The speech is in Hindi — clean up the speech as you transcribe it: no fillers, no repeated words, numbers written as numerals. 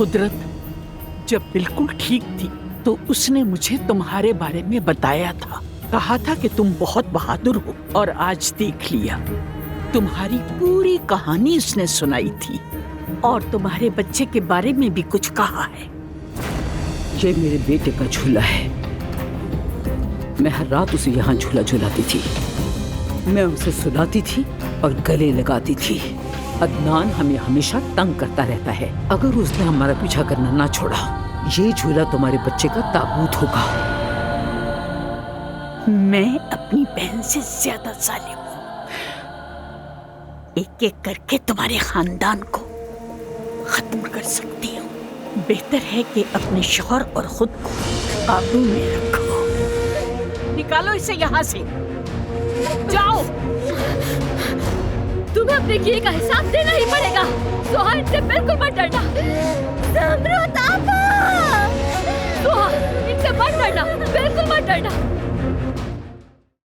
कुदरत जब बिल्कुल ठीक थी तो उसने मुझे तुम्हारे बारे में बताया था। कहा था कि तुम बहुत बहादुर हो और आज देख लिया। तुम्हारी पूरी कहानी उसने सुनाई थी और तुम्हारे बच्चे के बारे में भी कुछ कहा है। ये मेरे बेटे का झूला है। मैं हर रात उसे यहाँ झूला झूलाती थी। मैं उसे सुलाती थी और गले लगाती थी। अदनान हमें हमेशा तंग करता रहता है। अगर उसने हमारा पीछा करना ना छोड़ा, ये झूला तुम्हारे बच्चे का ताबूत होगा। मैं अपनी बहन से ज्यादा जालिम हूँ। एक एक करके तुम्हारे खानदान को खत्म कर सकती हूँ। बेहतर है कि अपने शौहर और खुद को काबू में रखो। निकालो इसे यहाँ से। जाओ। तुम्हें अपने किए का हिसाब देना ही पड़ेगा। सोहा, इनसे बिल्कुल मत डरना।